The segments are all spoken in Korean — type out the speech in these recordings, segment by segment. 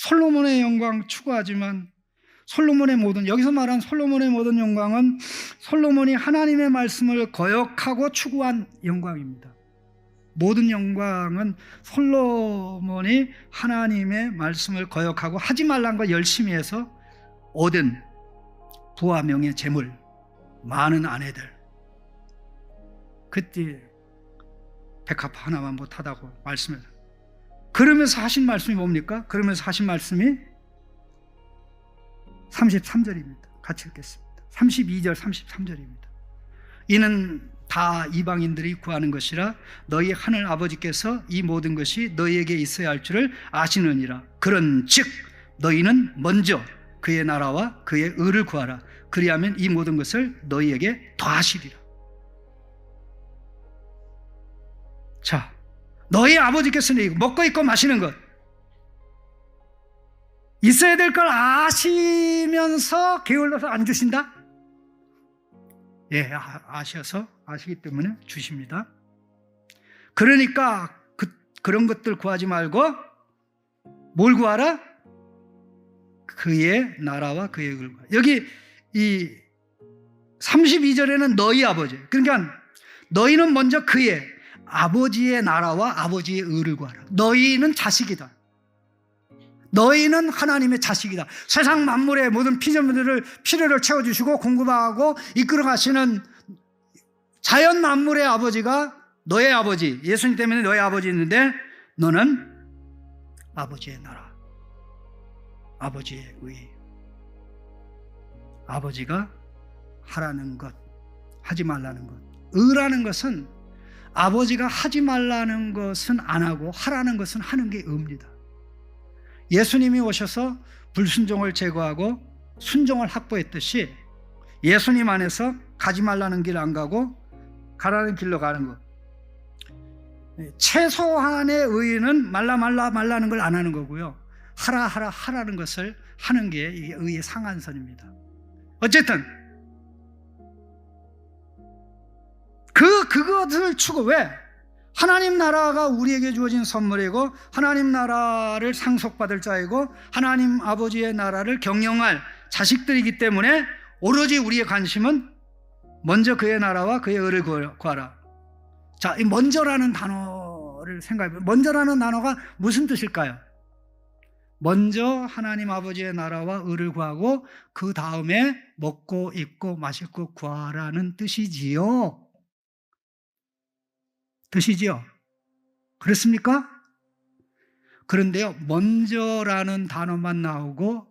솔로몬의 영광 추구하지만 솔로몬의 모든, 여기서 말한 솔로몬의 모든 영광은 솔로몬이 하나님의 말씀을 거역하고 추구한 영광입니다. 모든 영광은 솔로몬이 하나님의 말씀을 거역하고 하지 말란 거 열심히 해서 얻은 부와 명예, 재물, 많은 아내들, 그때 백합 하나만 못하다고 말씀을, 그러면서 하신 말씀이 뭡니까? 그러면서 하신 말씀이 33절입니다. 같이 읽겠습니다. 32절 33절입니다. 이는 다 이방인들이 구하는 것이라 너희 하늘 아버지께서 이 모든 것이 너희에게 있어야 할 줄을 아시느니라. 그런즉 너희는 먼저 그의 나라와 그의 의를 구하라. 그리하면 이 모든 것을 너희에게 더하시리라. 자, 너희 아버지께서 먹고 입고 마시는 것, 있어야 될 걸 아시면서 게을러서 안 주신다? 예, 아셔서, 아시기 때문에 주십니다. 그러니까 그런 것들 구하지 말고 뭘 구하라? 그의 나라와 그의 의를 구하라. 여기 이 32절에는 너희 아버지, 그러니까 너희는 먼저 그의 아버지의 나라와 아버지의 의를 구하라. 너희는 자식이다. 너희는 하나님의 자식이다. 세상 만물의 모든 피조물들을 필요를 채워주시고 공급하고 이끌어 가시는 자연 만물의 아버지가 너의 아버지, 예수님 때문에 너의 아버지였는데 너는 아버지의 나라, 아버지의 의, 아버지가 하라는 것, 하지 말라는 것. 의라는 것은 아버지가 하지 말라는 것은 안 하고 하라는 것은 하는 게 의입니다. 예수님이 오셔서 불순종을 제거하고 순종을 확보했듯이 예수님 안에서 가지 말라는 길 안 가고 가라는 길로 가는 것. 최소한의 의는 말라는 걸 안 하는 거고요. 하라는 것을 하는 게 이게 의의 상한선입니다. 어쨌든 그것을 추구, 왜? 하나님 나라가 우리에게 주어진 선물이고 하나님 나라를 상속받을 자이고 하나님 아버지의 나라를 경영할 자식들이기 때문에 오로지 우리의 관심은 먼저 그의 나라와 그의 의를 구하라. 자, 이 먼저라는 단어를 생각해보면, 먼저라는 단어가 무슨 뜻일까요? 먼저 하나님 아버지의 나라와 의를 구하고 그 다음에 먹고 입고 마실 것 구하라는 뜻이지요. 그렇습니까? 그런데요, 먼저라는 단어만 나오고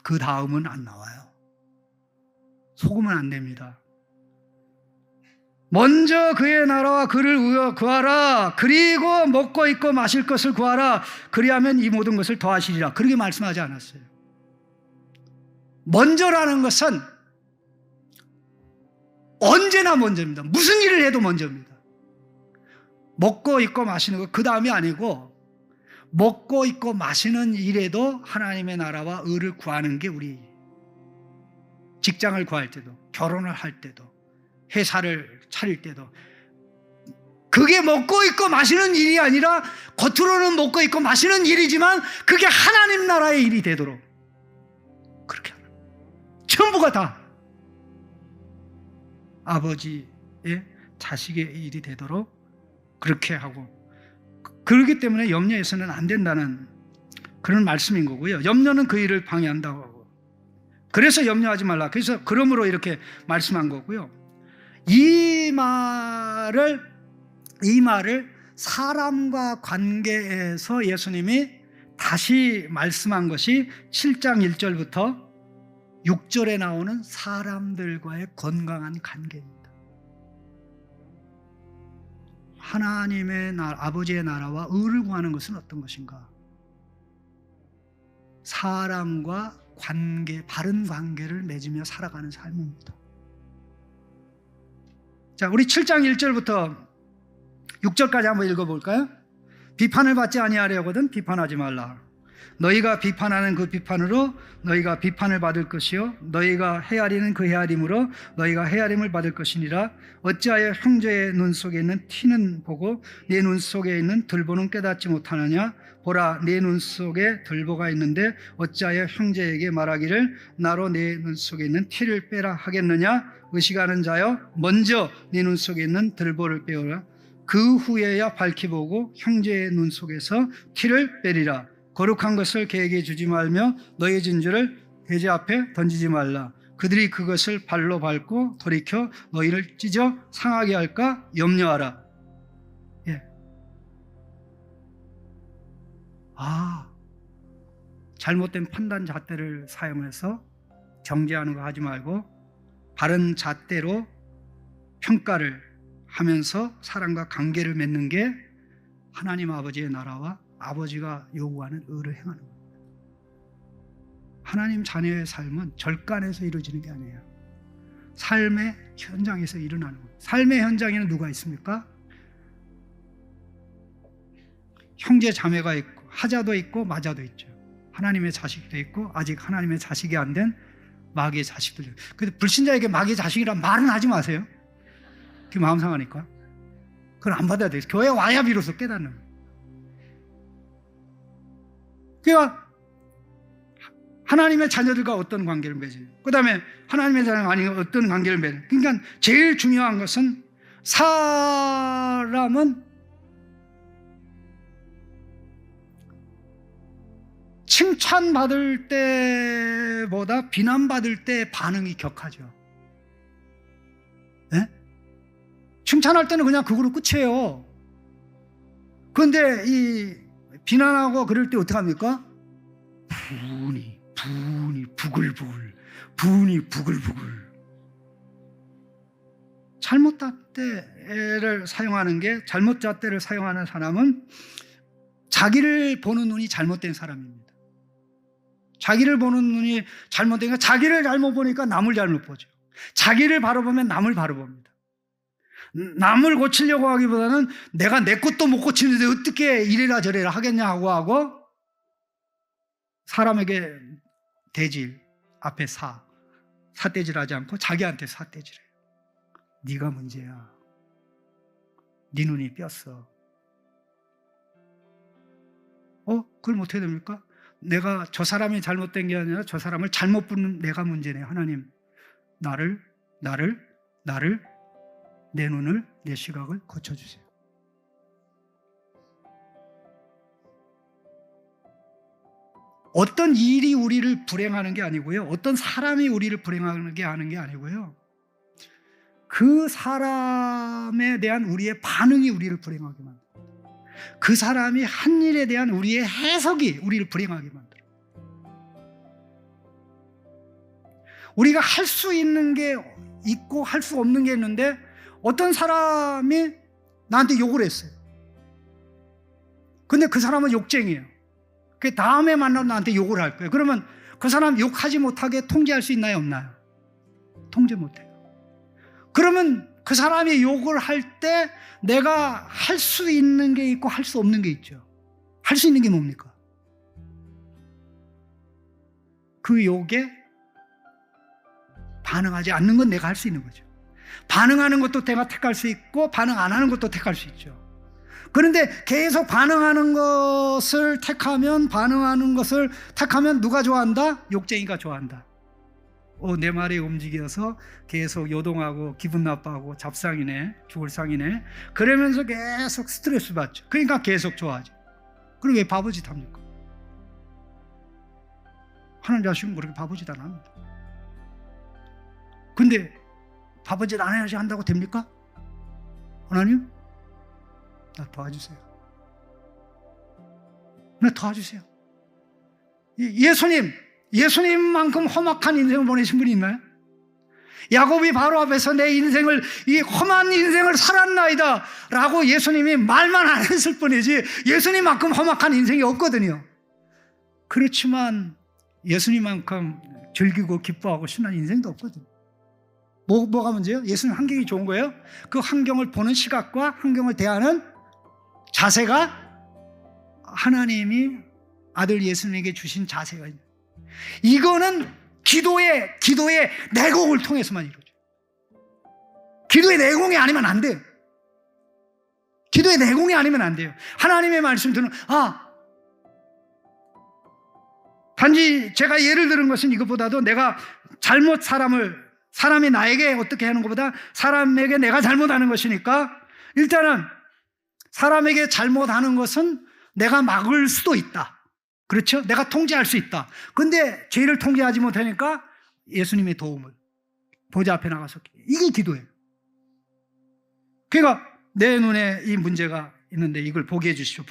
그 다음은 안 나와요. 속으면 안 됩니다. 먼저 그의 나라와 그를 구하라. 그리고 먹고 입고 마실 것을 구하라. 그리하면 이 모든 것을 더하시리라. 그렇게 말씀하지 않았어요. 먼저라는 것은 언제나 먼저입니다. 무슨 일을 해도 먼저입니다. 먹고 입고 마시는 것 그 다음이 아니고, 먹고 입고 마시는 일에도 하나님의 나라와 의를 구하는 게 우리 직장을 구할 때도, 결혼을 할 때도, 회사를 차릴 때도, 그게 먹고 입고 마시는 일이 아니라 겉으로는 먹고 입고 마시는 일이지만 그게 하나님 나라의 일이 되도록 그렇게 하는, 전부가 다 아버지의 자식의 일이 되도록 그렇게 하고, 그렇기 때문에 염려해서는 안 된다는 그런 말씀인 거고요. 염려는 그 일을 방해한다고 하고, 그래서 염려하지 말라. 그래서 그러므로 이렇게 말씀한 거고요. 이 말을 사람과 관계에서 예수님이 다시 말씀한 것이 7장 1절부터 6절에 나오는 사람들과의 건강한 관계입니다. 하나님의 나라, 아버지의 나라와 의를 구하는 것은 어떤 것인가? 사람과 관계, 바른 관계를 맺으며 살아가는 삶입니다. 자, 우리 7장 1절부터 6절까지 한번 읽어볼까요? 비판을 받지 아니하려거든 비판하지 말라. 너희가 비판하는 그 비판으로 너희가 비판을 받을 것이요 너희가 헤아리는 그 헤아림으로 너희가 헤아림을 받을 것이니라. 어찌하여 형제의 눈 속에 있는 티는 보고 내 눈 속에 있는 들보는 깨닫지 못하느냐. 보라, 내 눈 속에 들보가 있는데 어찌하여 형제에게 말하기를 나로 내 눈 속에 있는 티를 빼라 하겠느냐. 의식하는 자여, 먼저 네 눈 속에 있는 들보를 빼오라. 그 후에야 밝히 보고 형제의 눈 속에서 티를 빼리라. 거룩한 것을 개에게 주지 말며 너의 진주를 돼지 앞에 던지지 말라. 그들이 그것을 발로 밟고 돌이켜 너희를 찢어 상하게 할까 염려하라. 예. 잘못된 판단 잣대를 사용해서 정죄하는 거 하지 말고 바른 잣대로 평가를 하면서 사람과 관계를 맺는 게 하나님 아버지의 나라와 아버지가 요구하는 의를 행하는 겁니다. 하나님 자녀의 삶은 절간에서 이루어지는 게 아니에요. 삶의 현장에서 일어나는 겁니다. 삶의 현장에는 누가 있습니까? 형제 자매가 있고 하자도 있고 마자도 있죠. 하나님의 자식도 있고 아직 하나님의 자식이 안 된 마귀의 자식들. 근데 불신자에게 마귀의 자식이란 말은 하지 마세요. 그 마음 상하니까. 그건 안 받아야 돼요. 교회 와야 비로소 깨닫는 거예요. 그러니까 하나님의 자녀들과 어떤 관계를 맺어요. 그 다음에 하나님의 자녀가 아닌 어떤 관계를 맺어요. 그러니까 제일 중요한 것은 사람은 칭찬받을 때보다 비난받을 때 반응이 격하죠. 네? 칭찬할 때는 그냥 그거로 끝이에요. 그런데 이 비난하고 그럴 때 어떻게 합니까? 분이 부글부글. 잘못 잣대를 사용하는 게, 잘못 잣대를 사용하는 사람은 자기를 보는 눈이 잘못된 사람입니다. 자기를 보는 눈이 잘못되니까 자기를 잘못 보니까 남을 잘못 보죠. 자기를 바로 보면 남을 바로 봅니다. 남을 고치려고 하기보다는 내가 내 것도 못 고치는데 어떻게 이래라 저래라 하겠냐고 하고 사람에게 대질 앞에 사대질하지 않고 자기한테 사대질해요. 네가 문제야. 네 눈이 뼈어. 그럼 어떻게 됩니까? 내가 저 사람이 잘못된 게 아니라 저 사람을 잘못 부른 내가 문제네. 하나님, 나를 내 눈을, 내 시각을 고쳐주세요. 어떤 일이 우리를 불행하는 게 아니고요. 어떤 사람이 우리를 불행하는 게 아니고요. 그 사람에 대한 우리의 반응이 우리를 불행하게 만들어요. 그 사람이 한 일에 대한 우리의 해석이 우리를 불행하게 만들어요. 우리가 할 수 있는 게 있고 할 수 없는 게 있는데 어떤 사람이 나한테 욕을 했어요. 근데 그 사람은 욕쟁이에요. 그 다음에 만나면 나한테 욕을 할 거예요. 그러면 그 사람 욕하지 못하게 통제할 수 있나요? 없나요? 통제 못해요. 그러면 그 사람이 욕을 할 때 내가 할 수 있는 게 있고 할 수 없는 게 있죠. 할 수 있는 게 뭡니까? 그 욕에 반응하지 않는 건 내가 할 수 있는 거죠. 반응하는 것도 내가 택할 수 있고 반응 안 하는 것도 택할 수 있죠. 그런데 계속 반응하는 것을 택하면 누가 좋아한다? 욕쟁이가 좋아한다. 내 말이 움직여서 계속 요동하고 기분 나빠하고 잡상이네, 죽을 상이네. 그러면서 계속 스트레스 받죠. 그러니까 계속 좋아하죠. 그럼 왜 바보짓 합니까? 하나님 자식은 그렇게 바보짓 안 합니다. 근데 바보짓 안 해야지 한다고 됩니까? 하나님? 나 도와주세요. 나 도와주세요. 예수님만큼 험악한 인생을 보내신 분이 있나요? 야곱이 바로 앞에서 내 인생을, 이 험한 인생을 살았나이다 라고 예수님이 말만 안 했을 뿐이지 예수님만큼 험악한 인생이 없거든요. 그렇지만 예수님만큼 즐기고 기뻐하고 신난 인생도 없거든요. 뭐가 문제예요? 예수님 환경이 좋은 거예요? 그 환경을 보는 시각과 환경을 대하는 자세가 하나님이 아들 예수님에게 주신 자세가 있는, 이거는 기도의 내공을 통해서만 이루어져요. 기도의 내공이 아니면 안 돼요. 기도의 내공이 아니면 안 돼요. 하나님의 말씀 들은, 단지 제가 예를 들은 것은 이것보다도 내가 사람이 나에게 어떻게 하는 것보다 사람에게 내가 잘못하는 것이니까, 일단은 사람에게 잘못하는 것은 내가 막을 수도 있다. 그렇죠? 내가 통제할 수 있다. 근데 죄를 통제하지 못하니까 예수님의 도움을 보좌 앞에 나가서, 이게 기도예요. 그러니까 내 눈에 이 문제가 있는데 이걸 보게 해주십시오.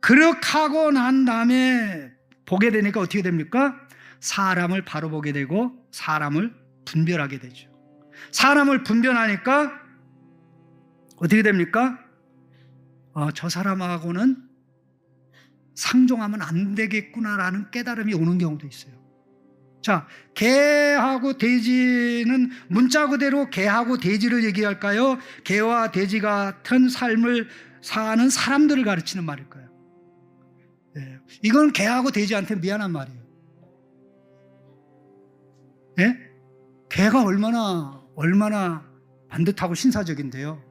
그렇게 하고 난 다음에 보게 되니까 어떻게 됩니까? 사람을 바로 보게 되고 사람을 분별하게 되죠. 사람을 분별하니까 어떻게 됩니까? 저 사람하고는 상종하면 안 되겠구나라는 깨달음이 오는 경우도 있어요. 자, 개하고 돼지는 문자 그대로 개하고 돼지를 얘기할까요? 개와 돼지 같은 삶을 사는 사람들을 가르치는 말일까요? 네. 이건 개하고 돼지한테 미안한 말이에요. 네? 개가 얼마나 반듯하고 신사적인데요.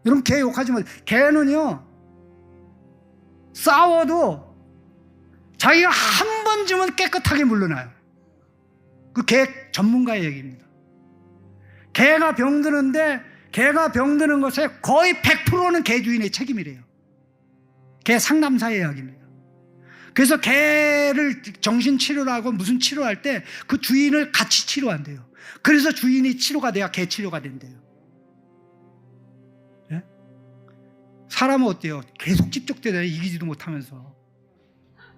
여러분, 개 욕하지 마세요. 개는요, 싸워도 자기가 한 번쯤은 깨끗하게 물러나요. 그 개 전문가의 얘기입니다. 개가 병드는데, 개가 병드는 것에 거의 100%는 개 주인의 책임이래요. 개 상담사의 이야기입니다. 그래서 개를 정신치료를 하고 무슨 치료할 때 그 주인을 같이 치료한대요. 그래서 주인이 치료가 돼야 개 치료가 된대요. 네? 사람은 어때요? 계속 찝쩍대다 이기지도 못하면서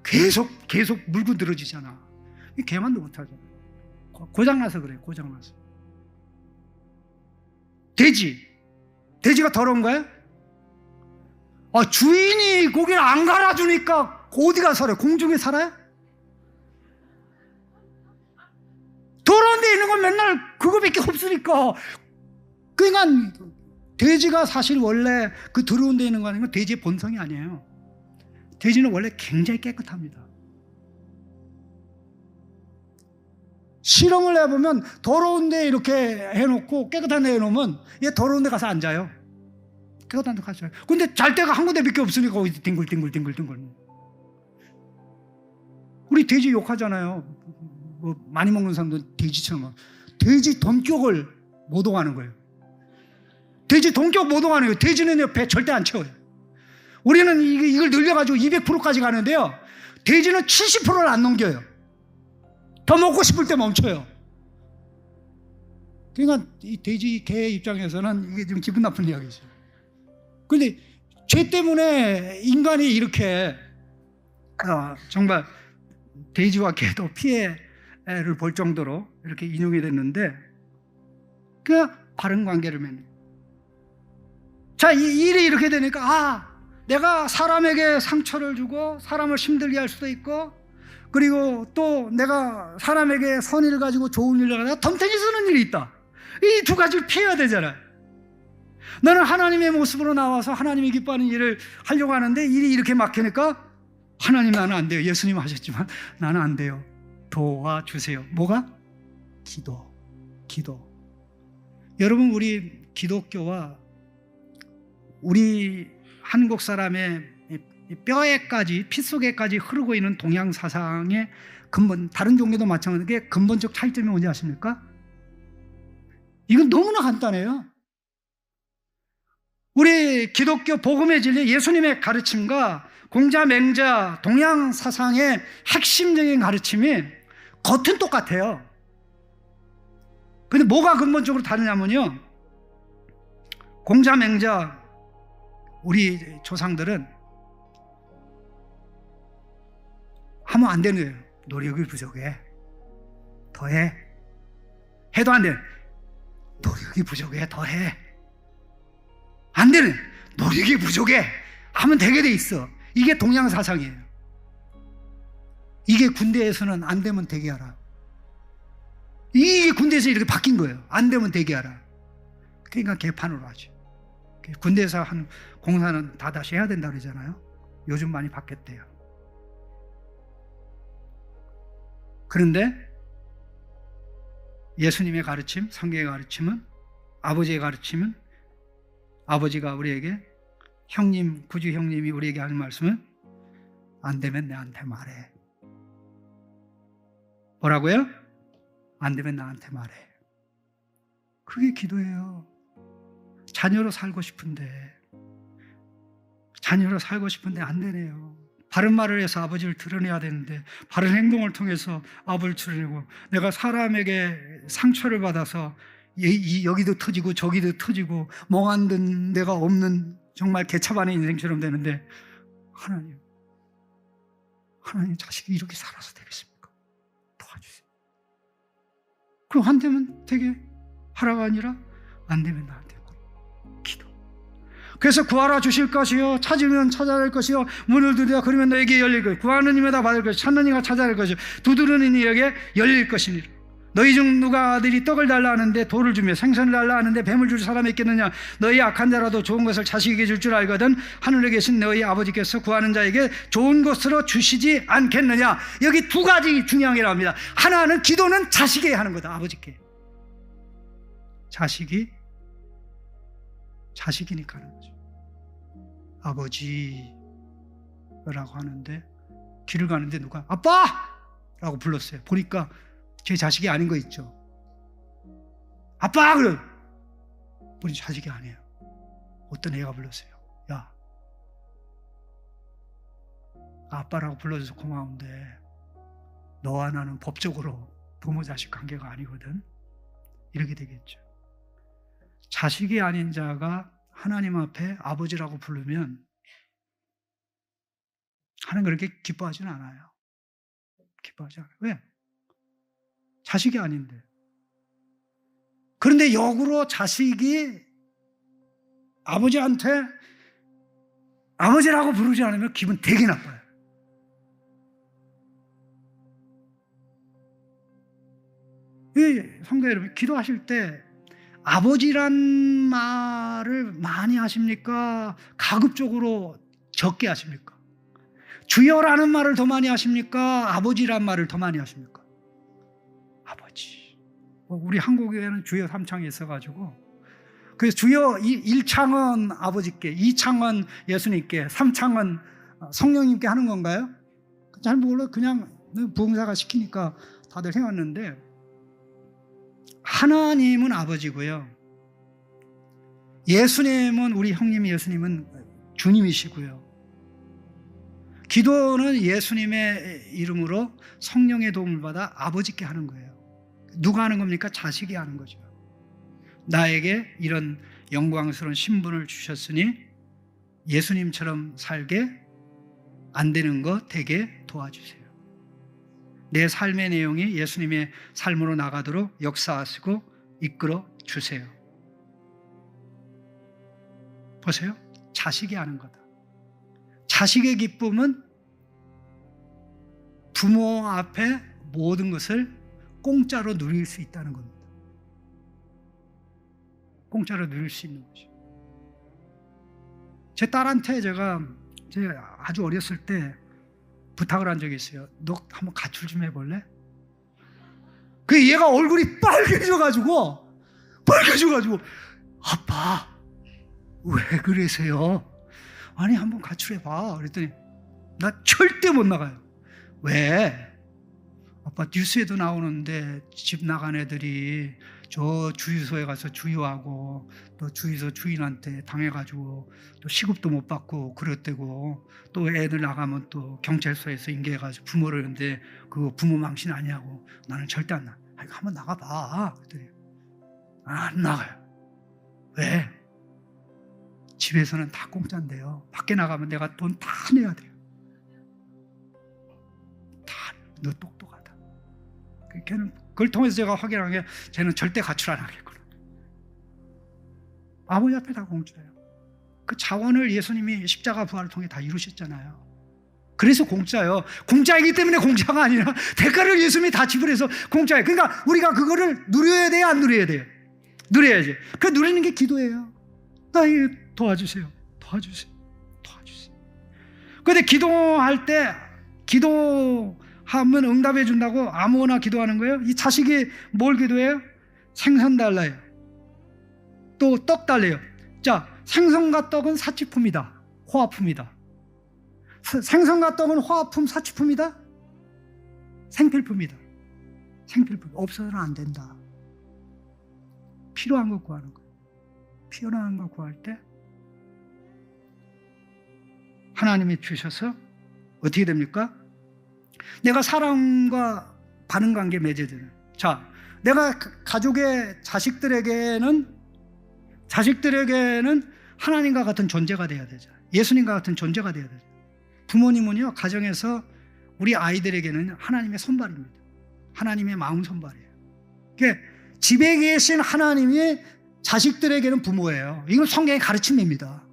계속 물고 늘어지잖아. 개만도 못하잖아. 고장나서 그래. 고장나서. 돼지가 더러운 거야? 주인이 고기를 안 갈아주니까 어디가 살아요? 공중에 살아요? 더러운 데 있는 건 맨날 그거밖에 없으니까. 그러니까 돼지가 사실 원래 그 더러운 데 있는 거 아니면 돼지의 본성이 아니에요. 돼지는 원래 굉장히 깨끗합니다. 실험을 해보면 더러운 데 이렇게 해놓고 깨끗한 데 해놓으면 얘 더러운 데 가서 앉아요. 깨끗한 데 가서. 근데 잘 데가 한 군데밖에 없으니까 어디 뒹굴. 우리 돼지 욕하잖아요. 뭐 많이 먹는 사람들 돼지처럼. 돼지 돈격을 못 오가는 거예요. 돼지 돈격 못 오가는 거예요. 돼지는 배 절대 안 채워요. 우리는 이걸 늘려가지고 200%까지 가는데요, 돼지는 70%를 안 넘겨요. 더 먹고 싶을 때 멈춰요. 그러니까 이 돼지, 개 입장에서는 이게 좀 기분 나쁜 이야기죠. 그런데 죄 때문에 인간이 이렇게 정말 돼지와 개도 피해를 볼 정도로 이렇게 인용이 됐는데, 그 바른 관계를 맺는. 자, 이 일이 이렇게 되니까 내가 사람에게 상처를 주고 사람을 힘들게 할 수도 있고, 그리고 또 내가 사람에게 선의를 가지고 좋은 일을 하다가 덤탱이 쓰는 일이 있다. 이 두 가지를 피해야 되잖아요. 나는 하나님의 모습으로 나와서 하나님이 기뻐하는 일을 하려고 하는데 일이 이렇게 막히니까, 하나님 나는 안 돼요. 예수님 하셨지만 나는 안 돼요. 도와주세요. 뭐가? 기도. 여러분, 우리 기독교와 우리 한국 사람의 뼈에까지, 피 속에까지 흐르고 있는 동양 사상의 근본, 다른 종교도 마찬가지게 근본적 차이점이 뭔지 아십니까? 이건 너무나 간단해요. 우리 기독교 복음의 진리, 예수님의 가르침과 공자, 맹자, 동양 사상의 핵심적인 가르침이 겉은 똑같아요. 근데 뭐가 근본적으로 다르냐면요, 공자, 맹자, 우리 조상들은 하면 안 되는 거예요. 노력이 부족해. 더해. 해도 안 돼. 노력이 부족해. 더해. 안 되는. 노력이 부족해. 하면 되게 돼 있어. 이게 동양 사상이에요. 이게 군대에서는 안 되면 되게 하라. 이게 군대에서 이렇게 바뀐 거예요. 안 되면 되게 하라. 그러니까 개판으로 하죠. 군대에서 한 공사는 다 다시 해야 된다 그러잖아요. 요즘 많이 바뀌었대요. 그런데 예수님의 가르침, 성경의 가르침은, 아버지의 가르침은, 아버지가 우리에게 형님, 구주 형님이 우리에게 하는 말씀은 안 되면 내한테 말해. 뭐라고요? 안 되면 나한테 말해. 그게 기도예요. 자녀로 살고 싶은데 안 되네요. 바른 말을 해서 아버지를 드러내야 되는데 바른 행동을 통해서 아버지를 드러내고, 내가 사람에게 상처를 받아서 여기도 터지고 저기도 터지고 멍한 듯 내가 없는 정말 개차반의 인생처럼 되는데, 하나님 자식이 이렇게 살아서 되겠습니까? 도와주세요. 그럼 안 되면 되게 하라가 아니라 안 되면 나한테 기도. 그래서 구하라 주실 것이요, 찾으면 찾아낼 것이요, 문을 두드려 그러면 너에게 열릴 것이요, 구하는 이마다 받을 것이요, 찾는 이가 찾아낼 것이요, 두드리는 이에게 열릴 것이니라. 너희 중 누가 아들이 떡을 달라 하는데 돌을 주며 생선을 달라 하는데 뱀을 줄 사람이 있겠느냐? 너희 악한 자라도 좋은 것을 자식에게 줄 줄 알거든 하늘에 계신 너희 아버지께서 구하는 자에게 좋은 것으로 주시지 않겠느냐? 여기 두 가지 중요한 게 나옵니다. 하나는 기도는 자식에게 하는 거다. 아버지께. 자식이니까 하는 거죠. 아버지라고 하는데, 길을 가는데 누가 아빠! 라고 불렀어요. 보니까 제 자식이 아닌 거 있죠. 아빠! 그래. 우리 자식이 아니에요. 어떤 애가 불렀어요. 야, 아빠라고 불러줘서 고마운데 너와 나는 법적으로 부모 자식 관계가 아니거든. 이렇게 되겠죠. 자식이 아닌 자가 하나님 앞에 아버지라고 부르면 하나님 그렇게 기뻐하지는 않아요. 기뻐하지 않아요. 왜? 자식이 아닌데. 그런데 역으로 자식이 아버지한테 아버지라고 부르지 않으면 기분 되게 나빠요. 성도 여러분, 기도하실 때 아버지란 말을 많이 하십니까? 가급적으로 적게 하십니까? 주여라는 말을 더 많이 하십니까? 아버지란 말을 더 많이 하십니까? 아버지. 우리 한국에는 주여 3창이 있어가지고, 그래서 주여 1창은 아버지께, 2창은 예수님께, 3창은 성령님께 하는 건가요? 잘 몰라. 그냥 부흥사가 시키니까 다들 해왔는데, 하나님은 아버지고요, 예수님은, 우리 형님 예수님은 주님이시고요, 기도는 예수님의 이름으로 성령의 도움을 받아 아버지께 하는 거예요. 누가 하는 겁니까? 자식이 하는 거죠. 나에게 이런 영광스러운 신분을 주셨으니 예수님처럼 살게, 안 되는 거 되게 도와주세요. 내 삶의 내용이 예수님의 삶으로 나가도록 역사하시고 이끌어 주세요. 보세요. 자식이 하는 거다. 자식의 기쁨은 부모 앞에 모든 것을 공짜로 누릴 수 있다는 겁니다. 공짜로 누릴 수 있는 거죠. 제 딸한테 제가 아주 어렸을 때 부탁을 한 적이 있어요. 너 한번 가출 좀 해볼래? 그 얘가 얼굴이 빨개져가지고 아빠 왜 그러세요? 아니 한번 가출해봐. 그랬더니 나 절대 못 나가요. 왜? 아빠 뉴스에도 나오는데 집 나간 애들이 저 주유소에 가서 주유하고 또 주유소 주인한테 당해가지고 또 시급도 못 받고 그랬대고, 또 애들 나가면 또 경찰서에서 인계해가지고 부모를 했는데 그거 부모 망신 아니냐고. 나는 절대 안 나. 아니 한번 나가봐. 그랬더니 안 나가요. 왜? 집에서는 다 공짜인데요, 밖에 나가면 내가 돈 다 내야 돼요. 너 똑똑하다. 걔는 그걸 통해서 제가 확인한 게, 쟤는 절대 가출 안 하겠구나. 아버지 앞에 다 공짜예요. 그 자원을 예수님이 십자가 부활을 통해 다 이루셨잖아요. 그래서 공짜예요. 공짜이기 때문에 공짜가 아니라 대가를 예수님이 다 지불해서 공짜예요. 그러니까 우리가 그거를 누려야 돼요, 안 누려야 돼요? 누려야지. 그 누리는 게 기도예요. 나 이거 도와주세요. 도와주세요. 그런데 기도할 때, 기도 하면 응답해 준다고 아무거나 기도하는 거예요? 이 자식이 뭘 기도해요? 생선 달라요. 또 떡 달래요. 자, 생선과 떡은 사치품이다. 호화품이다. 생선과 떡은 호화품, 사치품이다. 생필품이다. 생필품. 없어서는 안 된다. 필요한 거 구하는 거예요. 필요한 거 구할 때 하나님이 주셔서 어떻게 됩니까? 내가 사람과 바른 관계 맺어지는. 자, 내가 가족의 자식들에게는 하나님과 같은 존재가 돼야 되죠. 예수님과 같은 존재가 돼야 되죠. 부모님은요, 가정에서 우리 아이들에게는 하나님의 손발입니다. 하나님의 마음 손발이에요. 그러니까 집에 계신 하나님이 자식들에게는 부모예요. 이건 성경의 가르침입니다.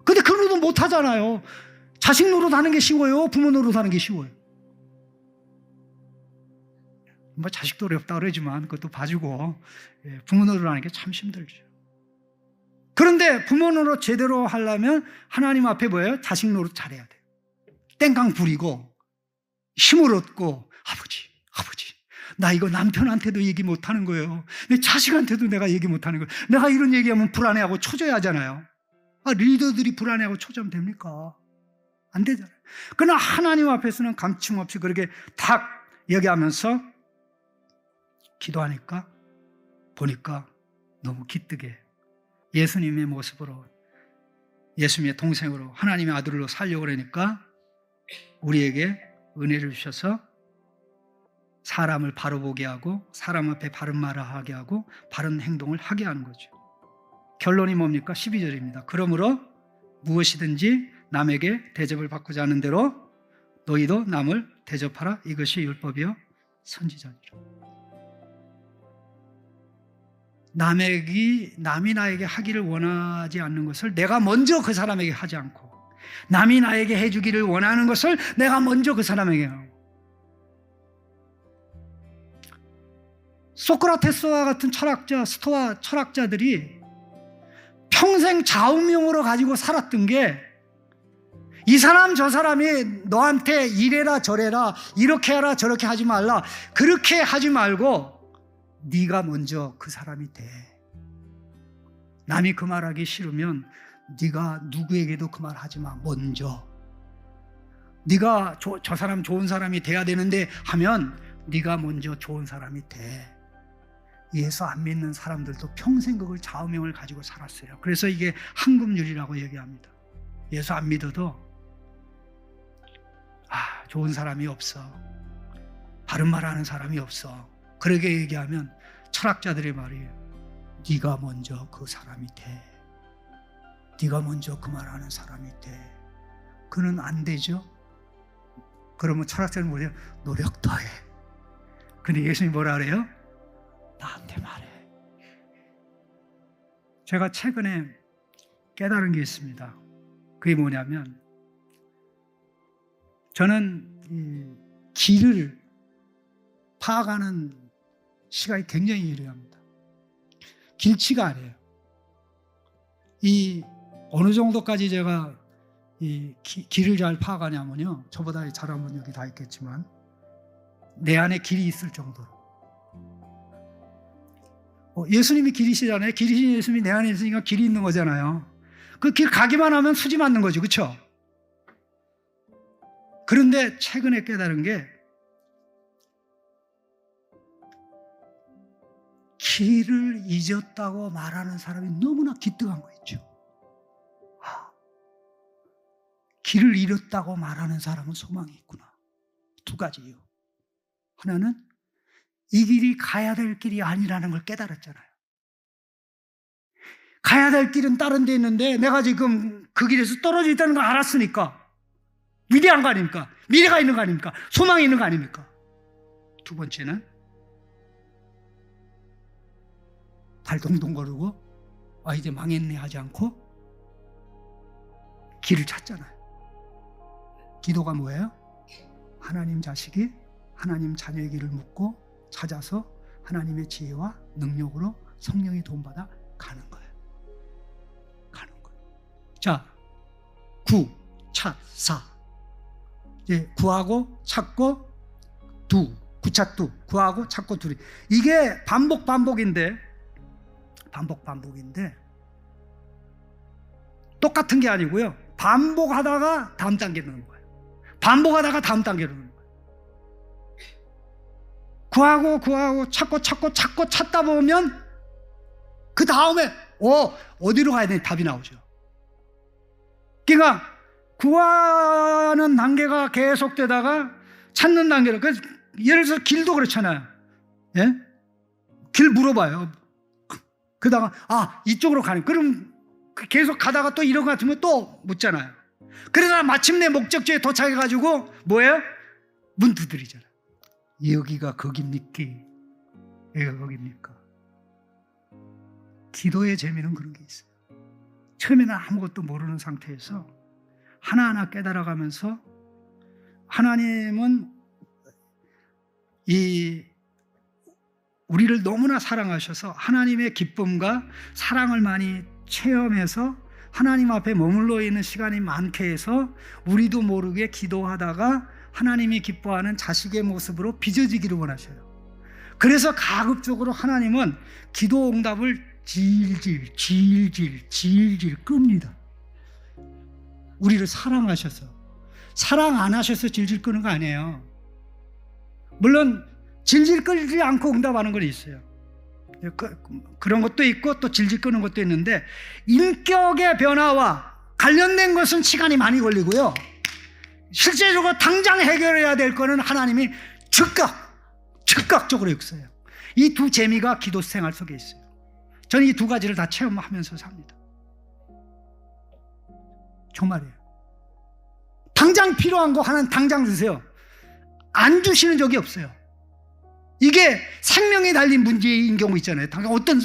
근데 그 노릇 못 하잖아요. 자식 노릇하는 게 쉬워요? 부모 노릇하는 게 쉬워요? 뭐 자식도 어렵다 그러지만 그것도 봐주고 부모 노릇하는 게 참 힘들죠. 그런데 부모 노릇 제대로 하려면 하나님 앞에 뭐예요? 자식 노릇 잘해야 돼요. 땡깡 부리고 힘을 얻고 아버지 나 이거 남편한테도 얘기 못하는 거예요. 내 자식한테도 내가 얘기 못하는 거예요. 내가 이런 얘기하면 불안해하고 초조해하잖아요. 리더들이 불안해하고 초조하면 됩니까? 안 되잖아요. 그러나 하나님 앞에서는 감춤없이 그렇게 탁 얘기하면서 기도하니까 보니까 너무 기특해. 예수님의 모습으로, 예수님의 동생으로, 하나님의 아들로 살려고 그러니까 우리에게 은혜를 주셔서 사람을 바로 보게 하고 사람 앞에 바른 말을 하게 하고 바른 행동을 하게 하는 거죠. 결론이 뭡니까? 12절입니다. 그러므로 무엇이든지 남에게 대접을 받고자 하는 대로 너희도 남을 대접하라. 이것이 율법이요 선지자니라. 남이 나에게 하기를 원하지 않는 것을 내가 먼저 그 사람에게 하지 않고, 남이 나에게 해주기를 원하는 것을 내가 먼저 그 사람에게 하고. 소크라테스와 같은 스토아 철학자들이 평생 좌우명으로 가지고 살았던 게, 이 사람 저 사람이 너한테 이래라 저래라, 이렇게 하라 저렇게 하지 말라, 그렇게 하지 말고 네가 먼저 그 사람이 돼. 남이 그 말하기 싫으면 네가 누구에게도 그 말 하지 마. 먼저 네가 저 사람 좋은 사람이 돼야 되는데 하면 네가 먼저 좋은 사람이 돼. 예수 안 믿는 사람들도 평생 그걸 좌우명을 가지고 살았어요. 그래서 이게 황금률이라고 얘기합니다. 예수 안 믿어도 좋은 사람이 없어, 바른 말하는 사람이 없어, 그렇게 얘기하면 철학자들의 말이에요. 네가 먼저 그 사람이 돼. 네가 먼저 그 말하는 사람이 돼. 그는 안 되죠. 그러면 철학자는 뭐래요? 노력 더해. 근데 예수님이 뭐라 그래요? 나한테 말해. 제가 최근에 깨달은 게 있습니다. 그게 뭐냐면, 저는 이 길을 파악하는 시각이 굉장히 유리합니다. 길치가 아니에요. 이 어느 정도까지 제가 이 길을 잘 파악하냐면요, 저보다 잘하는 분 여기 다 있겠지만 내 안에 길이 있을 정도로. 예수님이 길이시잖아요. 길이신 예수님이 내 안에 있으니까 길이 있는 거잖아요. 그 길 가기만 하면 수지 맞는 거죠, 그렇죠? 그런데 최근에 깨달은 게, 길을 잊었다고 말하는 사람이 너무나 기특한 거 있죠. 길을 잃었다고 말하는 사람은 소망이 있구나. 두 가지 이유. 하나는 이 길이 가야 될 길이 아니라는 걸 깨달았잖아요. 가야 될 길은 다른 데 있는데 내가 지금 그 길에서 떨어져 있다는 걸 알았으니까 위대한 거 아닙니까? 미래가 있는 거 아닙니까? 소망이 있는 거 아닙니까? 두 번째는 발동동 거르고 이제 망했네 하지 않고 길을 찾잖아요. 기도가 뭐예요? 하나님 자식이 하나님 자녀의 길을 묻고 찾아서 하나님의 지혜와 능력으로 성령의 도움받아 가는 거예요. 가는 거예요. 자, 구, 찾, 사. 이제 구하고 찾고 구차 두, 구하고 찾고 둘이. 이게 반복인데 똑같은 게 아니고요. 반복하다가 다음 단계 넣는 거예요. 반복하다가 다음 단계 넣는 거예요. 구하고 찾고 찾다 보면 그 다음에 어디로 가야 되니 답이 나오죠. 그러니까 구하는 단계가 계속되다가 찾는 단계로. 예를 들어서 길도 그렇잖아요. 예? 길 물어봐요. 그러다가 이쪽으로 가는. 그럼 계속 가다가 또 이런 것 같으면 또 묻잖아요. 그러다 마침내 목적지에 도착해가지고 뭐예요? 문 두드리잖아요. 여기가 거깁니까? 여기가 거깁니까? 기도의 재미는 그런 게 있어요. 처음에는 아무것도 모르는 상태에서 하나하나 깨달아가면서 하나님은 우리를 너무나 사랑하셔서 하나님의 기쁨과 사랑을 많이 체험해서 하나님 앞에 머물러 있는 시간이 많게 해서 우리도 모르게 기도하다가 하나님이 기뻐하는 자식의 모습으로 빚어지기를 원하셔요. 그래서 가급적으로 하나님은 기도 응답을 질질 끕니다. 우리를 사랑하셔서. 사랑 안 하셔서 질질 끄는 거 아니에요. 물론 질질 끌지 않고 응답하는 건 있어요. 그런 것도 있고 또 질질 끄는 것도 있는데, 인격의 변화와 관련된 것은 시간이 많이 실제적으로 당장 해결해야 될 거는 하나님이 즉각적으로 역사해요. 이 두 재미가 기도 생활 속에 있어요. 저는 이 두 가지를 다 체험하면서 삽니다. 정말이에요. 당장 필요한 거 하나는 당장 주세요. 안 주시는 적이 없어요. 이게 생명이 달린 문제인 경우 있잖아요. 당장 어떤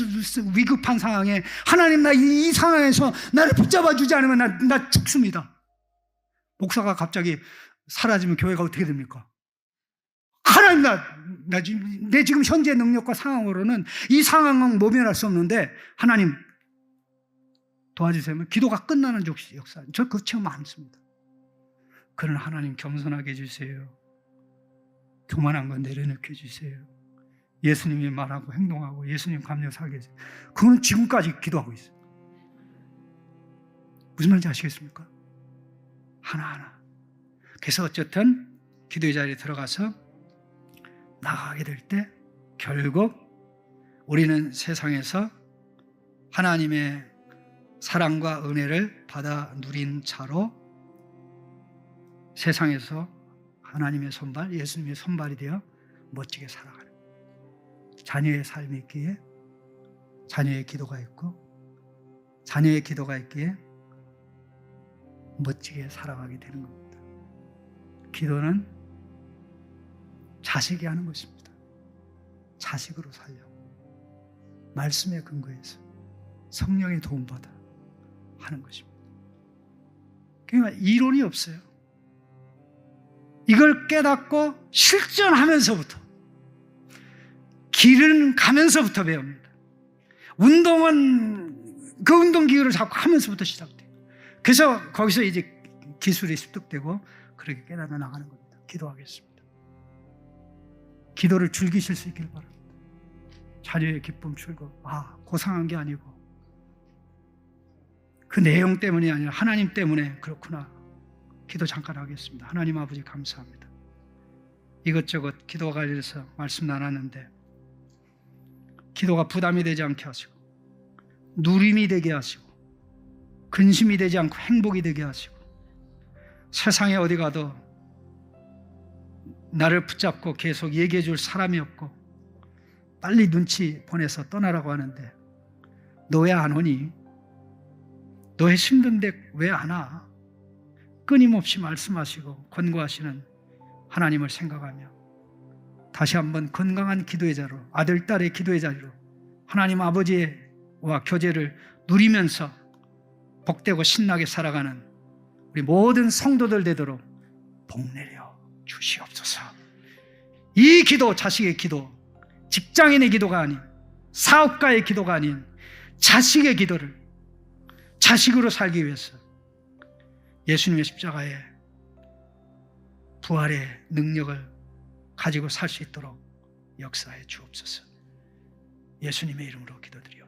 위급한 상황에 하나님, 나 이 상황에서 나를 붙잡아 주지 않으면 나 죽습니다. 목사가 갑자기 사라지면 교회가 어떻게 됩니까? 하나님, 내 지금 현재 능력과 상황으로는 이 상황은 모면할 수 없는데 하나님 도와주세요. 기도가 끝나는 역사. 저 그 체험 많습니다. 그러나 하나님 겸손하게 해주세요. 교만한 건 내려놓게 해주세요. 예수님이 말하고 행동하고 예수님 감격 살게 해주세요. 그건 지금까지 기도하고 있어요. 무슨 말인지 아시겠습니까? 하나하나. 그래서 어쨌든 기도의 자리에 들어가서 나가게 될 때 결국 우리는 세상에서 하나님의 사랑과 은혜를 받아 누린 자로 세상에서 하나님의 손발, 예수님의 손발이 되어 멋지게 살아가는, 자녀의 삶이 있기에 자녀의 기도가 있고 자녀의 기도가 있기에 멋지게 살아가게 되는 겁니다. 기도는 자식이 하는 것입니다. 자식으로 살려 말씀에 근거해서 성령의 도움받아 하는 것입니다. 그러니까 이론이 없어요. 이걸 깨닫고 실전하면서부터, 길은 가면서부터 배웁니다. 운동은 그 운동기구를 자꾸 하면서부터 시작돼요. 그래서 거기서 이제 기술이 습득되고 그렇게 깨닫아 나가는 겁니다. 기도하겠습니다. 기도를 즐기실 수 있길 바랍니다. 자녀의 기쁨, 즐거움. 고상한 게 아니고 그 내용 때문이 아니라 하나님 때문에 그렇구나. 기도 잠깐 하겠습니다. 하나님 아버지 감사합니다. 이것저것 기도와 관련해서 말씀 나눴는데 기도가 부담이 되지 않게 하시고 누림이 되게 하시고 근심이 되지 않고 행복이 되게 하시고 세상에 어디 가도 나를 붙잡고 계속 얘기해 줄 사람이 없고 빨리 눈치 보내서 떠나라고 하는데 너 왜 안 오니? 너 왜 힘든데 왜 안 와? 끊임없이 말씀하시고 권고하시는 하나님을 생각하며 다시 한번 건강한 기도의 자로, 아들, 딸의 기도의 자리로 하나님 아버지와 교제를 누리면서 복되고 신나게 살아가는 우리 모든 성도들 되도록 복내려 주시옵소서. 이 기도, 자식의 기도, 직장인의 기도가 아닌, 사업가의 기도가 아닌 자식의 기도를 자식으로 살기 위해서 예수님의 십자가의 부활의 능력을 가지고 살 수 있도록 역사해 주옵소서. 예수님의 이름으로 기도드리옵소서.